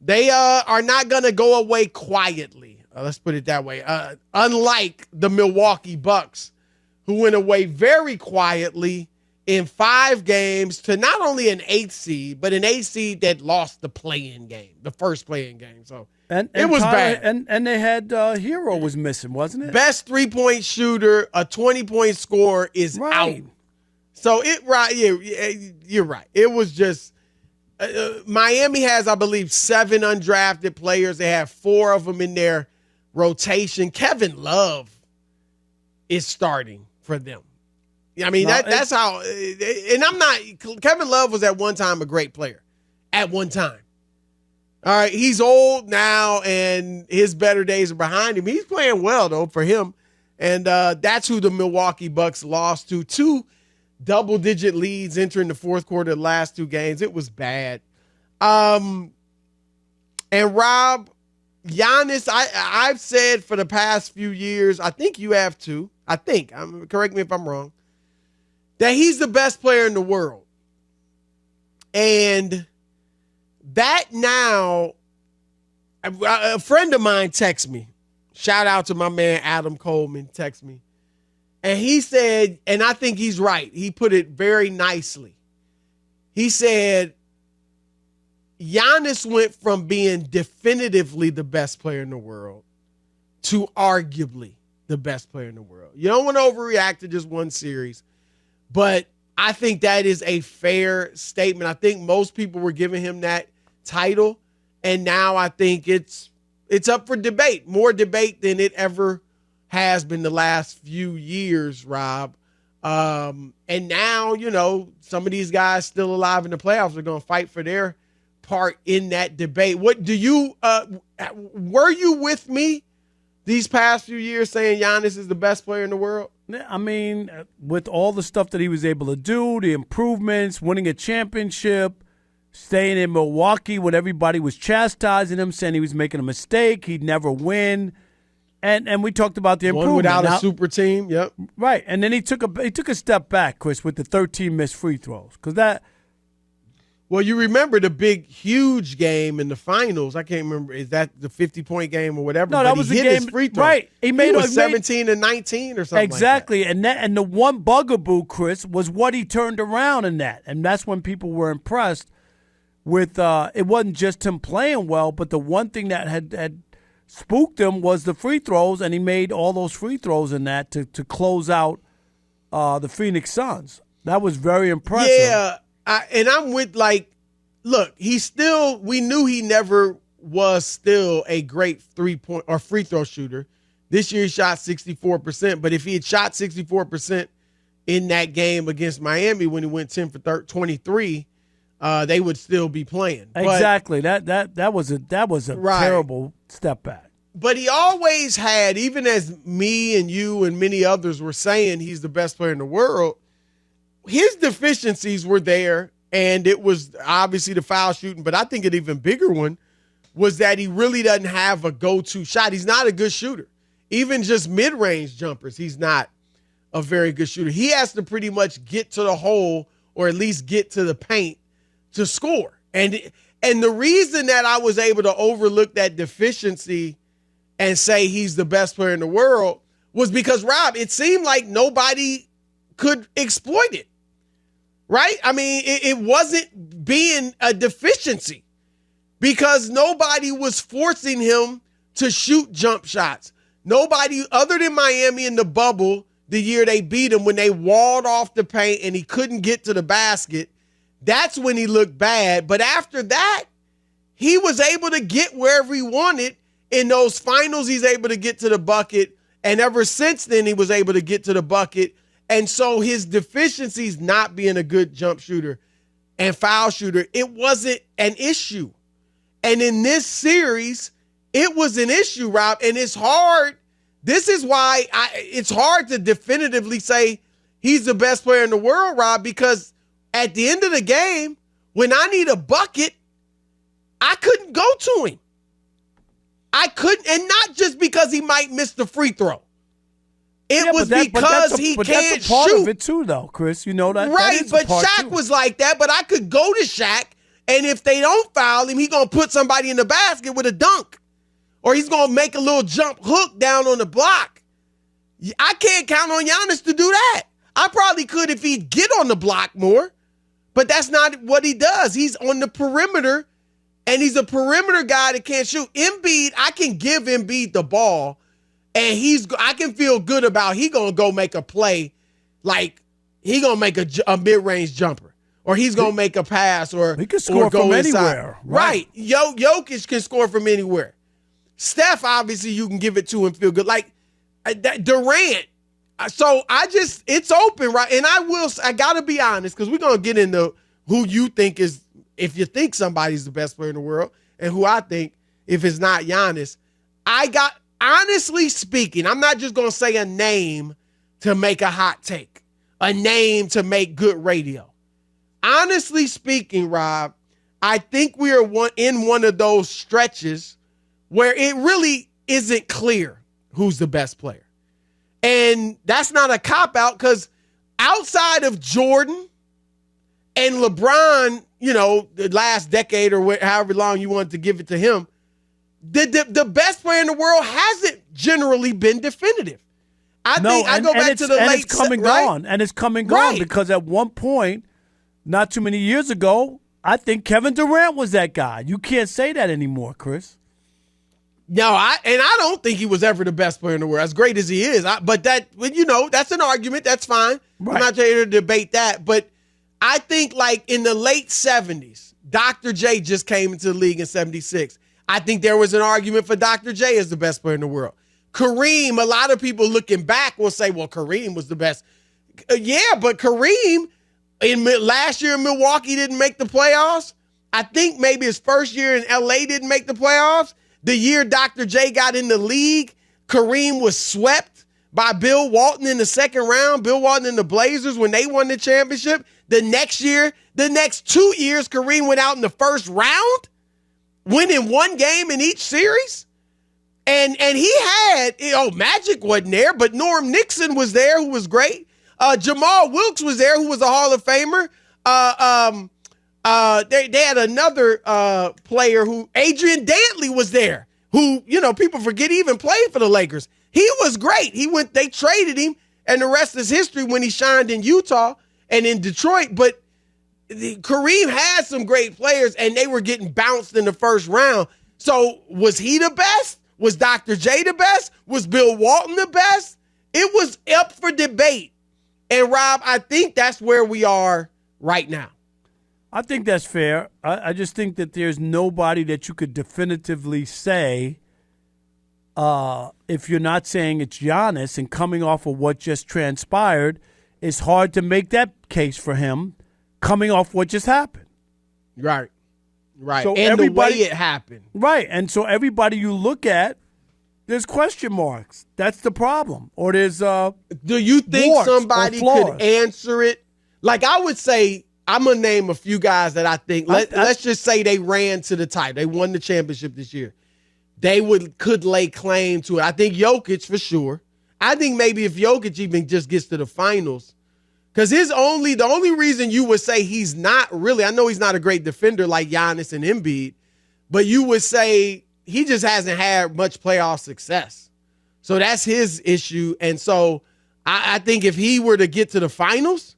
They are not going to go away quietly. Let's put it that way. Unlike the Milwaukee Bucks, who went away very quietly in 5 games to not only an 8th seed, but an 8th seed that lost the play-in game, the first play-in game. So it was Tyler, bad. And they had Hero was missing, wasn't it? Best 3-point shooter, a 20-point scorer is out. So you're right. It was just Miami has, I believe, 7 undrafted players. They have 4 of them in their rotation. Kevin Love is starting for them. I mean, that's how, and I'm not, Kevin Love was at one time a great player. At one time. All right, he's old now, and his better days are behind him. He's playing well, though, for him. And that's who the Milwaukee Bucks lost to. 2 double-digit leads entering the fourth quarter of the last 2 games. It was bad. And, Rob, Giannis, I've said for the past few years, I think you have too, correct me if I'm wrong, that he's the best player in the world. And that now, a friend of mine texted me. Shout out to my man Adam Coleman, text me. And he said, and I think he's right. He put it very nicely. He said, Giannis went from being definitively the best player in the world to arguably the best player in the world. You don't want to overreact to just one series, but I think that is a fair statement. I think most people were giving him that title, and now I think it's up for debate, more debate than it ever has been the last few years, Rob. And now, some of these guys still alive in the playoffs are going to fight for their part in that debate. What do you were you with me these past few years saying Giannis is the best player in the world? I mean, with all the stuff that he was able to do, the improvements, winning a championship, staying in Milwaukee when everybody was chastising him, saying he was making a mistake, he'd never win. And we talked about the improvement. One without a super team, yep. Right, and then he took a step back, Chris, with the 13 missed free throws. Well, you remember the big, huge game in the finals. I can't remember. Is that the 50-point game or whatever? No, that was the game. His free throw. Right. He was 17 and 19 or something exactly. like that. And the one bugaboo, Chris, was what he turned around in that. And that's when people were impressed with it wasn't just him playing well, but the one thing that had spooked him was the free throws, and he made all those free throws in that to close out the Phoenix Suns. That was very impressive. Yeah. And I'm with, look, we knew he never was still a great 3-point or free throw shooter. This year he shot 64%, but if he had shot 64% in that game against Miami when he went 10 for 23, they would still be playing. Exactly. That was a right. Terrible step back. But he always had, even as me and you and many others were saying he's the best player in the world, his deficiencies were there, and it was obviously the foul shooting, but I think an even bigger one was that he really doesn't have a go-to shot. He's not a good shooter. Even just mid-range jumpers, he's not a very good shooter. He has to pretty much get to the hole or at least get to the paint to score. And the reason that I was able to overlook that deficiency and say he's the best player in the world was because, Rob, it seemed like nobody could exploit it. Right? I mean, it wasn't being a deficiency because nobody was forcing him to shoot jump shots. Nobody other than Miami in the bubble, the year they beat him when they walled off the paint and he couldn't get to the basket. That's when he looked bad. But after that, he was able to get wherever he wanted. In those finals, he's able to get to the bucket. And ever since then, he was able to get to the bucket. And so his deficiencies not being a good jump shooter and foul shooter, it wasn't an issue. And in this series, it was an issue, Rob. And it's hard. This is why it's hard to definitively say he's the best player in the world, Rob, because at the end of the game, when I need a bucket, I couldn't go to him. I couldn't, and not just because he might miss the free throw. It was because he can't shoot. But that's a part of it too, though, Chris. You know that. Right, that but Shaq was like that. But I could go to Shaq And if they don't foul him, he's going to put somebody in the basket with a dunk. Or he's going to make a little jump hook down on the block. I can't count on Giannis to do that. I probably could if he'd get on the block more. But that's not what he does. He's on the perimeter, and he's a perimeter guy that can't shoot. Embiid, I can give Embiid the ball, and I can feel good about he going to go make a play, like he going to make a mid-range jumper, or he's going to make a pass, or he can score go from inside. Anywhere. Right. Jokic can score from anywhere. Steph, obviously, you can give it to and feel good. Like Durant. So it's open, right? And I got to be honest, because we're going to get into who you think is, if you think somebody's the best player in the world, and who I think, if it's not Giannis. Honestly speaking, I'm not just going to say a name to make a hot take, a name to make good radio. Honestly speaking, Rob, I think we are in one of those stretches where it really isn't clear who's the best player. And that's not a cop-out, because outside of Jordan and LeBron, the last decade or however long you want to give it to him, the best player in the world hasn't generally been definitive. I go back to the late. It's coming right? And it's coming gone because at one point, not too many years ago, I think Kevin Durant was that guy. You can't say that anymore, Chris. No, I don't think he was ever the best player in the world, as great as he is. But that's an argument. That's fine. Right. I'm not here to debate that. But I think, like, in the late 70s, Dr. J just came into the league in 76. I think there was an argument for Dr. J as the best player in the world. Kareem, a lot of people looking back will say, well, Kareem was the best. Yeah, but Kareem, last year in Milwaukee, didn't make the playoffs. I think maybe his first year in L.A. didn't make the playoffs. The year Dr. J got in the league, Kareem was swept by Bill Walton in the second round. Bill Walton and the Blazers when they won the championship. The next 2 years, Kareem went out in the first round, winning one game in each series. And he had, Magic wasn't there, but Norm Nixon was there, who was great. Jamal Wilkes was there, who was a Hall of Famer. They had another player who, Adrian Dantley was there, who, people forget he even played for the Lakers. He was great. They traded him, and the rest is history when he shined in Utah and in Detroit. But Kareem had some great players, and they were getting bounced in the first round. So was he the best? Was Dr. J the best? Was Bill Walton the best? It was up for debate. And, Rob, I think that's where we are right now. I think that's fair. I just think that there's nobody that you could definitively say, if you're not saying it's Giannis, and coming off of what just transpired, it's hard to make that case for him coming off what just happened. Right. So and the way it happened. Right. And so everybody you look at, there's question marks. That's the problem. Or there's do you think somebody could answer it? Like, I would say, I'm going to name a few guys that I think, let's just say they ran to the title. They won the championship this year. They could lay claim to it. I think Jokic for sure. I think maybe if Jokic even just gets to the finals, because the only reason you would say he's not really, I know he's not a great defender like Giannis and Embiid, but you would say he just hasn't had much playoff success. So that's his issue. And so I think if he were to get to the finals,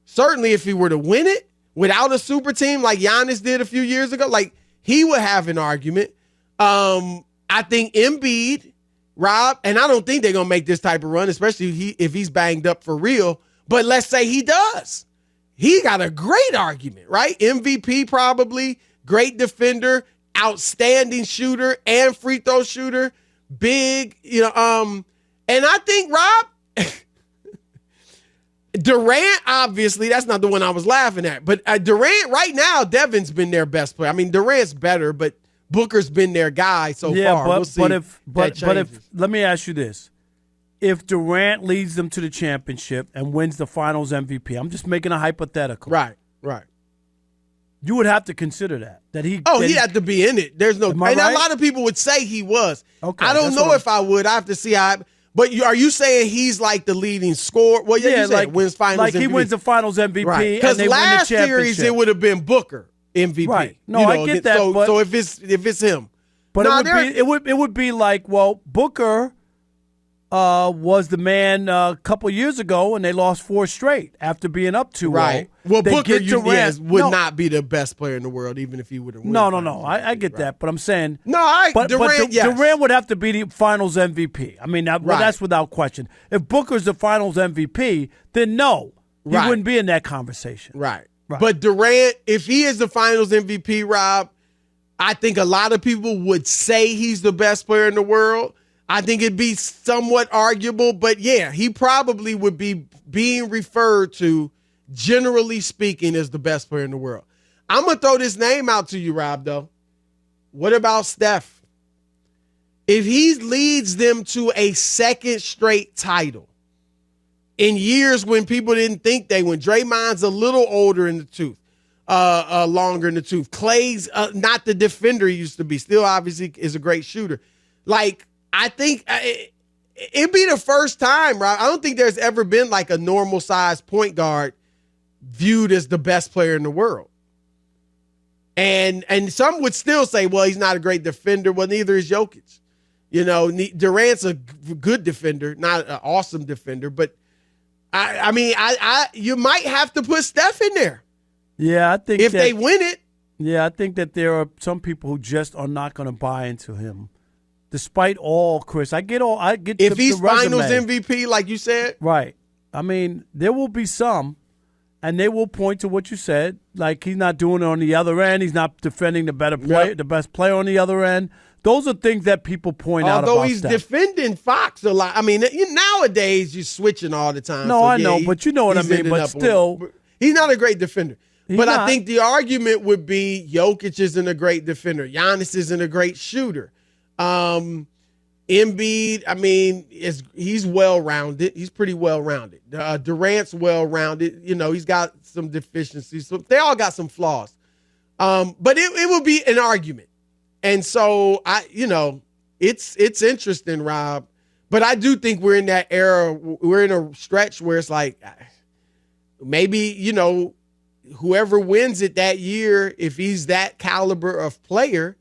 certainly if he were to win it without a super team like Giannis did a few years ago, like, he would have an argument. I think Embiid, Rob, and I don't think they're going to make this type of run, especially if he's banged up for real. But let's say he does. He got a great argument, right? MVP probably, great defender, outstanding shooter and free throw shooter, big, and I think, Rob, Durant, obviously, that's not the one I was laughing at. But Durant, right now, Devin's been their best player. I mean, Durant's better, but Booker's been their guy so far. We'll see. But if let me ask you this. If Durant leads them to the championship and wins the finals MVP, I'm just making a hypothetical. Right. You would have to consider that he had to be in it. There's no, and right? A lot of people would say he was. Okay, I don't know if I would. I have to see how. But are you saying he's like the leading scorer? Well, yeah, you like wins finals. Like MVP. He wins the finals MVP, right? Because last series it would have been Booker. MVP. Right. No, I get that. So if it's him, but it would be like, well, Booker was the man a couple years ago, and they lost 4 straight after being up 2-0. Right. Well, Booker would no. not be the best player in the world, even if he would have won. No. I get that, but I'm saying Durant. Yes. Durant would have to be the Finals MVP. I mean, that's without question. If Booker's the Finals MVP, then no, he wouldn't be in that conversation. Right. But Durant, if he is the Finals MVP, Rob, I think a lot of people would say he's the best player in the world. I think it'd be somewhat arguable, but yeah, he probably would be being referred to, generally speaking, as the best player in the world. I'm going to throw this name out to you, Rob, though. What about Steph? If he leads them to a second straight title in years when people didn't think when Draymond's a little older in the tooth, longer in the tooth, Klay's not the defender he used to be, still obviously is a great shooter. Like, I think it'd be the first time, right? I don't think there's ever been like a normal sized point guard viewed as the best player in the world. And some would still say, well, he's not a great defender. Well, neither is Jokic. You know, Durant's a good defender, not an awesome defender. But I mean, you might have to put Steph in there. Yeah, I think if they win it. Yeah, I think that there are some people who just are not going to buy into him. Despite all, Chris, I get if he's the Finals MVP, like you said, right? I mean, there will be some, and they will point to what you said, like he's not doing it on the other end. He's not defending the better player, the best player on the other end. Those are things that people point out. Although he's defending Fox a lot. I mean, nowadays you're switching all the time. No, I know, but you know what I mean. But still, he's not a great defender. But I think the argument would be Jokic isn't a great defender. Giannis isn't a great shooter. Embiid, I mean, he's well-rounded. He's pretty well-rounded. Durant's well-rounded. You know, he's got some deficiencies. So they all got some flaws. But it would be an argument. And so, it's interesting, Rob. But I do think we're in that era. We're in a stretch where it's like maybe, whoever wins it that year, if he's that caliber of player,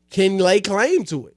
can lay claim to it.